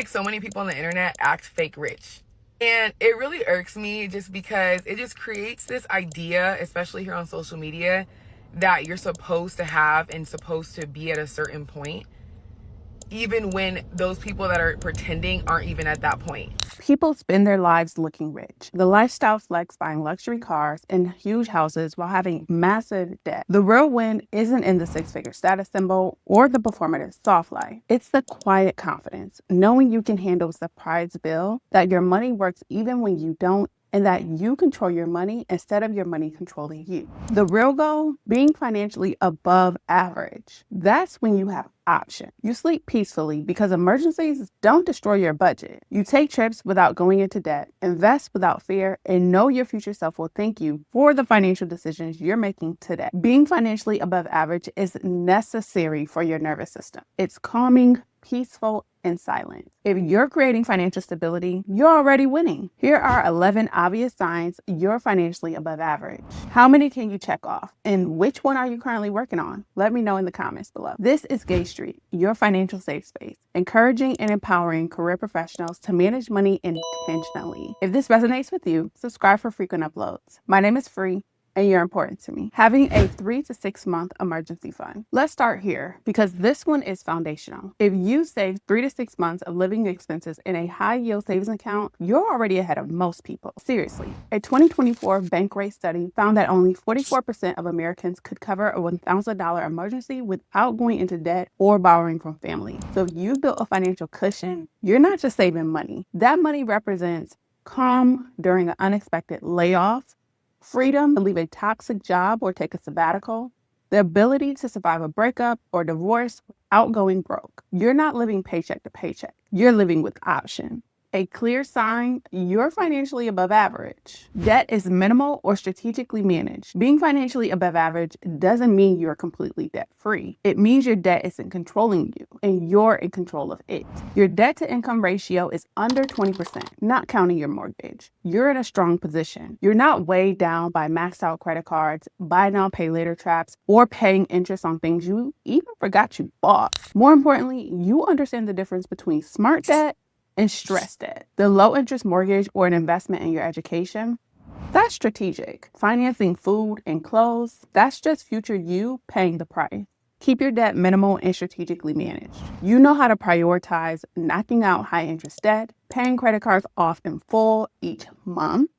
like so many people on the internet act fake rich. And it really irks me just because it just creates this idea, especially here on social media, that you're supposed to have and supposed to be at a certain point, even when those people that are pretending aren't even at that point. People spend their lives looking rich. The lifestyle flex buying luxury cars and huge houses while having massive debt. The real win isn't in the six-figure status symbol or the performative soft life. It's the quiet confidence, knowing you can handle a surprise bill, that your money works even when you don't, and that you control your money instead of your money controlling you. The real goal, being financially above average. That's when you have option. You sleep peacefully because emergencies don't destroy your budget. You take trips without going into debt, invest without fear, and know your future self will thank you for the financial decisions you're making today. Being financially above average is necessary for your nervous system. It's calming, peaceful, and silent. If you're creating financial stability, you're already winning. Here are 11 obvious signs you're financially above average. How many can you check off? And which one are you currently working on? Let me know in the comments below. This is Gage St, your financial safe space, encouraging and empowering career professionals to manage money intentionally. If this resonates with you, subscribe for frequent uploads. My name is Free, and you're important to me. Having a 3 to 6 month emergency fund. Let's start here because this one is foundational. If you save 3 to 6 months of living expenses in a high yield savings account, you're already ahead of most people. Seriously, a 2024 Bankrate study found that only 44% of Americans could cover a $1,000 emergency without going into debt or borrowing from family. So if you built a financial cushion, you're not just saving money. That money represents calm during an unexpected layoff, freedom to leave a toxic job or take a sabbatical, the ability to survive a breakup or divorce without going broke. You're not living paycheck to paycheck. You're living with option. A clear sign you're financially above average. Debt is minimal or strategically managed. Being financially above average doesn't mean you're completely debt-free. It means your debt isn't controlling you and you're in control of it. Your debt to income ratio is under 20%, not counting your mortgage. You're in a strong position. You're not weighed down by maxed out credit cards, buy now, pay later traps, or paying interest on things you even forgot you bought. More importantly, you understand the difference between smart debt and stress debt. The low interest mortgage or an investment in your education, that's strategic. Financing food and clothes, that's just future you paying the price. Keep your debt minimal and strategically managed. You know how to prioritize knocking out high interest debt, paying credit cards off in full each month.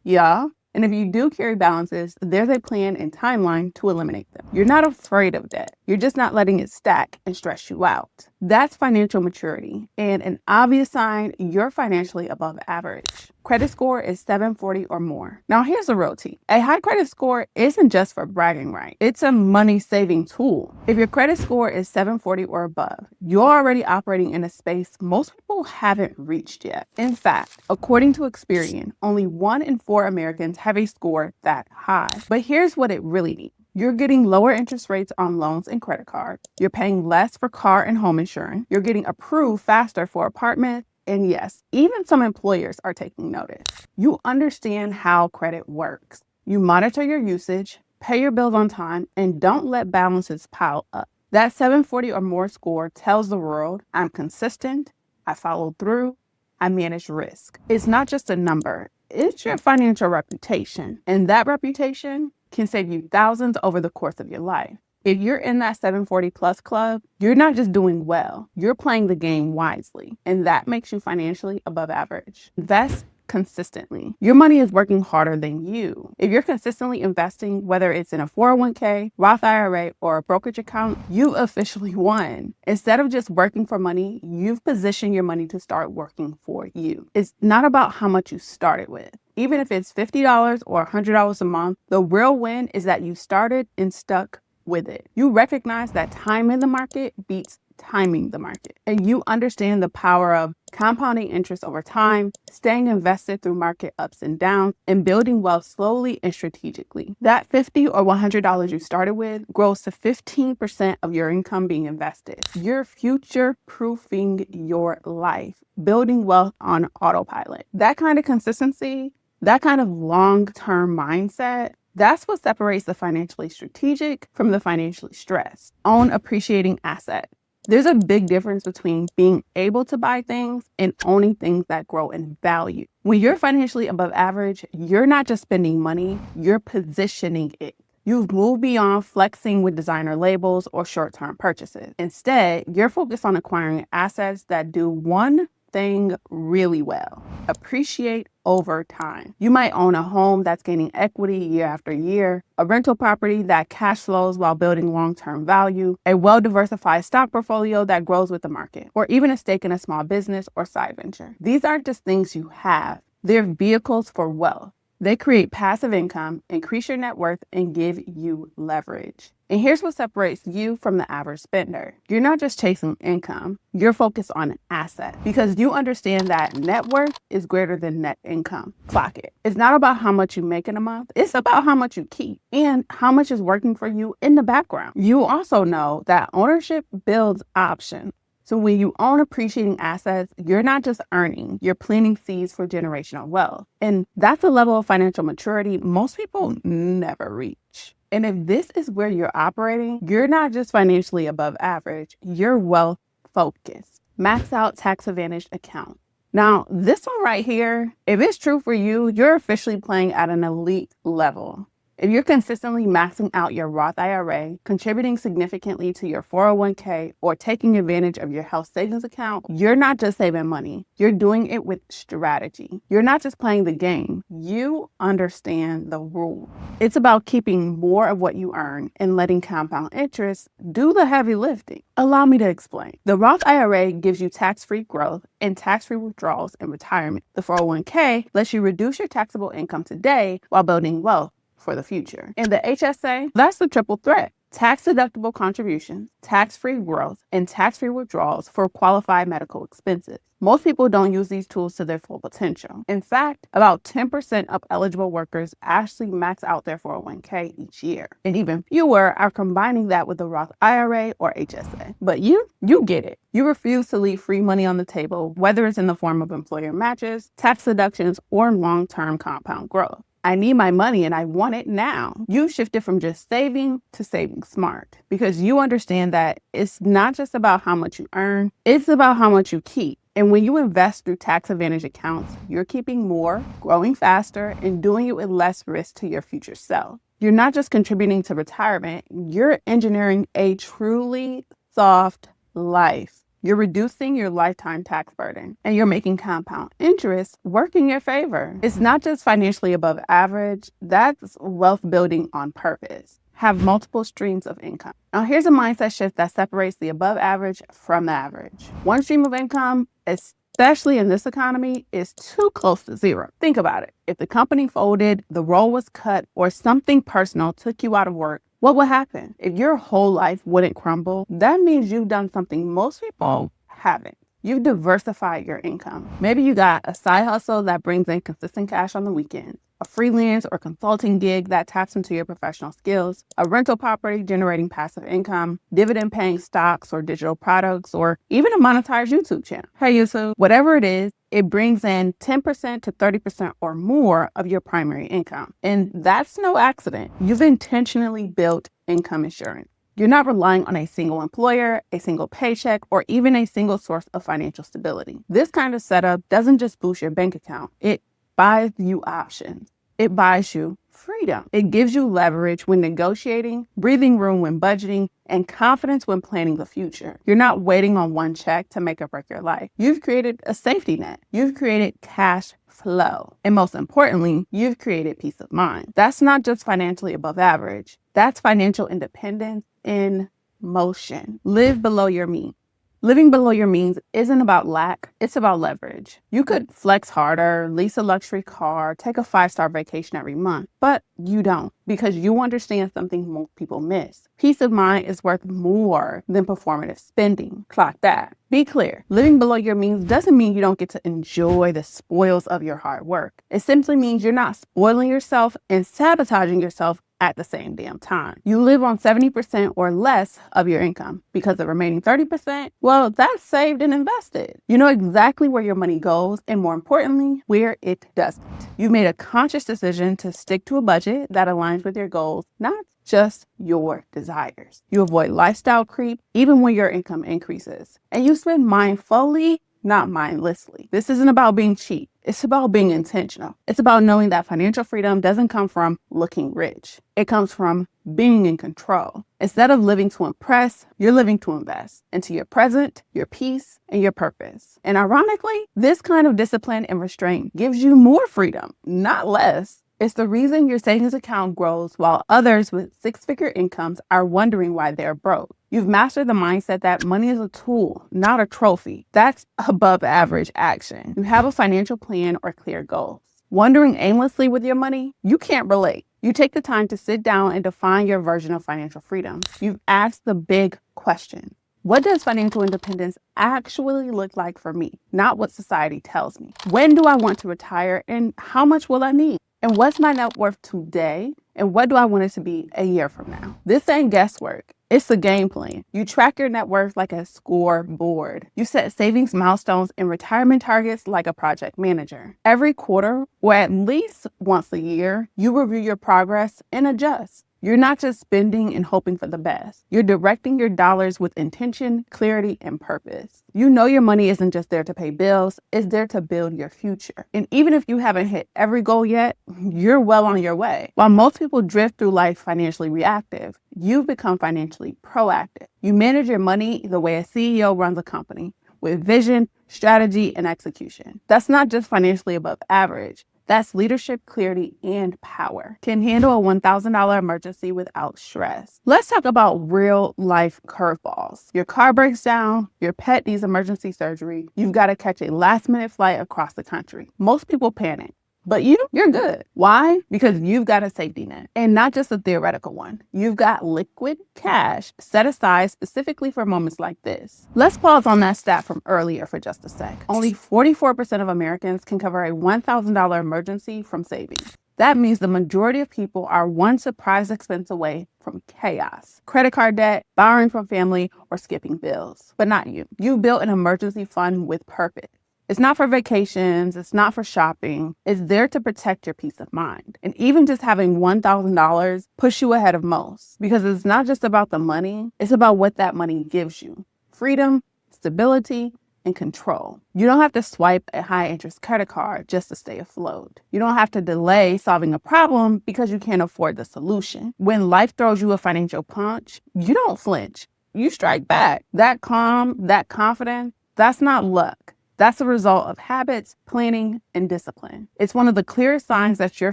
Yeah. And if you do carry balances, there's a plan and timeline to eliminate them. You're not afraid of debt. You're just not letting it stack and stress you out. That's financial maturity and an obvious sign you're financially above average. Credit score is 740 or more. Now here's the real tea. A high credit score isn't just for bragging rights. It's a money-saving tool. If your credit score is 740 or above, you're already operating in a space most people haven't reached yet. In fact, according to Experian, only 1 in 4 Americans have a score that high. But here's what it really means. You're getting lower interest rates on loans and credit cards. You're paying less for car and home insurance. You're getting approved faster for apartments. And yes, even some employers are taking notice. You understand how credit works. You monitor your usage, pay your bills on time, and don't let balances pile up. That 740 or more score tells the world, I'm consistent, I followed through, I manage risk. It's not just a number, it's your financial reputation. And that reputation can save you thousands over the course of your life. If you're in that 740 plus club, you're not just doing well, you're playing the game wisely. And that makes you financially above average. Invest consistently. Your money is working harder than you. If you're consistently investing, whether it's in a 401k, Roth IRA, or a brokerage account, you officially won. Instead of just working for money, you've positioned your money to start working for you. It's not about how much you started with. Even if it's $50 or $100 a month, the real win is that you started and stuck with it. You recognize that time in the market beats timing the market. And you understand the power of compounding interest over time, staying invested through market ups and downs, and building wealth slowly and strategically. That $50 or $100 you started with grows to 15% of your income being invested. You're future-proofing your life, building wealth on autopilot. That kind of consistency, that kind of long-term mindset, that's what separates the financially strategic from the financially stressed. Own appreciating asset. There's a big difference between being able to buy things and owning things that grow in value. When you're financially above average, you're not just spending money, you're positioning it. You've moved beyond flexing with designer labels or short-term purchases. Instead, you're focused on acquiring assets that do one thing really well: appreciate over time. You might own a home that's gaining equity year after year, a rental property that cash flows while building long-term value, a well-diversified stock portfolio that grows with the market, or even a stake in a small business or side venture. These aren't just things you have, they're vehicles for wealth. They create passive income, increase your net worth, and give you leverage. And here's what separates you from the average spender. You're not just chasing income, you're focused on assets because you understand that net worth is greater than net income. Clock it. It's not about how much you make in a month, it's about how much you keep and how much is working for you in the background. You also know that ownership builds options. So when you own appreciating assets, you're not just earning, you're planting seeds for generational wealth. And that's a level of financial maturity most people never reach. And if this is where you're operating, you're not just financially above average, you're wealth focused. Max out tax advantaged account. Now, this one right here, if it's true for you, you're officially playing at an elite level. If you're consistently maxing out your Roth IRA, contributing significantly to your 401k, or taking advantage of your health savings account, you're not just saving money, you're doing it with strategy. You're not just playing the game, you understand the rules. It's about keeping more of what you earn and letting compound interest do the heavy lifting. Allow me to explain. The Roth IRA gives you tax-free growth and tax-free withdrawals in retirement. The 401k lets you reduce your taxable income today while building wealth for the future. And the HSA, that's the triple threat: tax-deductible contributions, tax-free growth, and tax-free withdrawals for qualified medical expenses. Most people don't use these tools to their full potential. In fact, about 10% of eligible workers actually max out their 401k each year. And even fewer are combining that with the Roth IRA or HSA. But you get it. You refuse to leave free money on the table, whether it's in the form of employer matches, tax deductions, or long-term compound growth. I need my money and I want it now. You shifted from just saving to saving smart because you understand that it's not just about how much you earn, it's about how much you keep. And when you invest through tax advantage accounts, you're keeping more, growing faster, and doing it with less risk to your future self. You're not just contributing to retirement, you're engineering a truly soft life. You're reducing your lifetime tax burden and you're making compound interest work in your favor. It's not just financially above average, that's wealth building on purpose. Have multiple streams of income. Now here's a mindset shift that separates the above average from the average. One stream of income, especially in this economy, is too close to zero. Think about it. If the company folded, the role was cut, or something personal took you out of work, what would happen? If your whole life wouldn't crumble, that means you've done something most people haven't. You've diversified your income. Maybe you got a side hustle that brings in consistent cash on the weekends, a freelance or consulting gig that taps into your professional skills, a rental property generating passive income, dividend paying stocks or digital products, or even a monetized YouTube channel. Hey YouTube, whatever it is, it brings in 10% to 30% or more of your primary income. And that's no accident. You've intentionally built income insurance. You're not relying on a single employer, a single paycheck, or even a single source of financial stability. This kind of setup doesn't just boost your bank account. It buys you options. It buys you freedom. It gives you leverage when negotiating, breathing room when budgeting, and confidence when planning the future. You're not waiting on one check to make or break your life. You've created a safety net. You've created cash flow. And most importantly, you've created peace of mind. That's not just financially above average. That's financial independence in motion. Live below your means. Living below your means isn't about lack, it's about leverage. You could flex harder, lease a luxury car, take a 5-star vacation every month, but you don't because you understand something most people miss. Peace of mind is worth more than performative spending. Clock that. Be clear, living below your means doesn't mean you don't get to enjoy the spoils of your hard work. It simply means you're not spoiling yourself and sabotaging yourself at the same damn time. You live on 70% or less of your income because the remaining 30%, well, that's saved and invested. You know exactly where your money goes and more importantly, where it doesn't. You made a conscious decision to stick to a budget that aligns with your goals, not just your desires. You avoid lifestyle creep even when your income increases. And you spend mindfully, not mindlessly. This isn't about being cheap. It's about being intentional. It's about knowing that financial freedom doesn't come from looking rich. It comes from being in control. Instead of living to impress, you're living to invest into your present, your peace, and your purpose. And ironically, this kind of discipline and restraint gives you more freedom, not less. It's the reason your savings account grows while others with six-figure incomes are wondering why they're broke. You've mastered the mindset that money is a tool, not a trophy. That's above average action. You have a financial plan or clear goals. Wandering aimlessly with your money, you can't relate. You take the time to sit down and define your version of financial freedom. You've asked the big question. What does financial independence actually look like for me? Not what society tells me. When do I want to retire and how much will I need? And what's my net worth today? And what do I want it to be a year from now? This ain't guesswork. It's a game plan. You track your net worth like a scoreboard. You set savings milestones and retirement targets like a project manager. Every quarter, or at least once a year, you review your progress and adjust. You're not just spending and hoping for the best. You're directing your dollars with intention, clarity, and purpose. You know your money isn't just there to pay bills, it's there to build your future. And even if you haven't hit every goal yet, you're well on your way. While most people drift through life financially reactive, you've become financially proactive. You manage your money the way a CEO runs a company, with vision, strategy, and execution. That's not just financially above average. That's leadership, clarity, and power. Can handle a $1,000 emergency without stress. Let's talk about real life curveballs. Your car breaks down, your pet needs emergency surgery, you've got to catch a last minute flight across the country. Most people panic. But you're good. Why? Because you've got a safety net, and not just a theoretical one. You've got liquid cash set aside specifically for moments like this. Let's pause on that stat from earlier for just a sec. Only 44% of Americans can cover a $1,000 emergency from savings. That means the majority of people are one surprise expense away from chaos. Credit card debt, borrowing from family, or skipping bills. But not you. You built an emergency fund with purpose. It's not for vacations, it's not for shopping, it's there to protect your peace of mind. And even just having $1,000 push you ahead of most, because it's not just about the money, it's about what that money gives you. Freedom, stability, and control. You don't have to swipe a high interest credit card just to stay afloat. You don't have to delay solving a problem because you can't afford the solution. When life throws you a financial punch, you don't flinch, you strike back. That calm, that confidence, that's not luck. That's a result of habits, planning, and discipline. It's one of the clearest signs that you're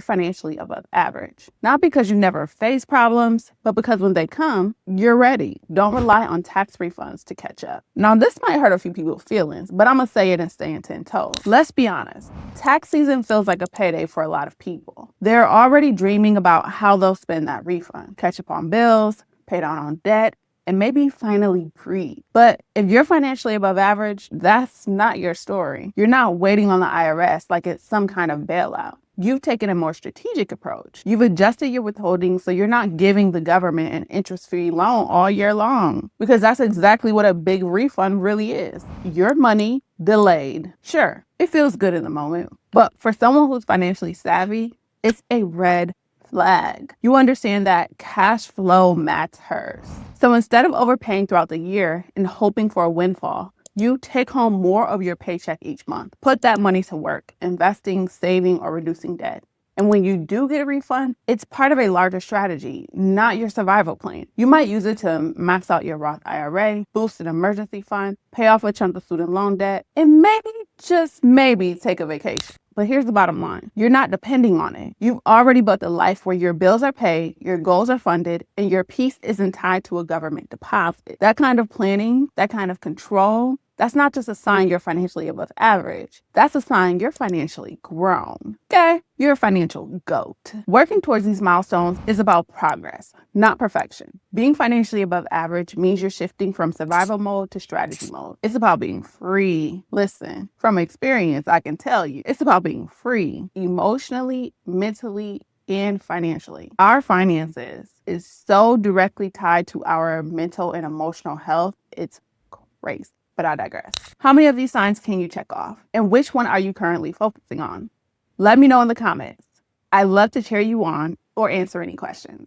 financially above average. Not because you never face problems, but because when they come, you're ready. Don't rely on tax refunds to catch up. Now, this might hurt a few people's feelings, but I'm gonna say it and stand 10 toes. Let's be honest. Tax season feels like a payday for a lot of people. They're already dreaming about how they'll spend that refund, catch up on bills, pay down on debt, and maybe finally breathe. But if you're financially above average, that's not your story. You're not waiting on the IRS like it's some kind of bailout. You've taken a more strategic approach. You've adjusted your withholding so you're not giving the government an interest-free loan all year long. Because that's exactly what a big refund really is. Your money delayed. Sure, it feels good in the moment. But for someone who's financially savvy, it's a red flag. You understand that cash flow matters. So instead of overpaying throughout the year and hoping for a windfall, you take home more of your paycheck each month. Put that money to work, investing, saving, or reducing debt. And when you do get a refund, it's part of a larger strategy, not your survival plan. You might use it to max out your Roth IRA, boost an emergency fund, pay off a chunk of student loan debt, and maybe, just maybe, take a vacation. But here's the bottom line. You're not depending on it. You've already built a life where your bills are paid, your goals are funded, and your peace isn't tied to a government deposit. That kind of planning, that kind of control, that's not just a sign you're financially above average. That's a sign you're financially grown. Okay? You're a financial GOAT. Working towards these milestones is about progress, not perfection. Being financially above average means you're shifting from survival mode to strategy mode. It's about being free. Listen, from experience, I can tell you, it's about being free emotionally, mentally, and financially. Our finances is so directly tied to our mental and emotional health. It's crazy. But I digress. How many of these signs can you check off? And which one are you currently focusing on? Let me know in the comments. I love to cheer you on or answer any questions.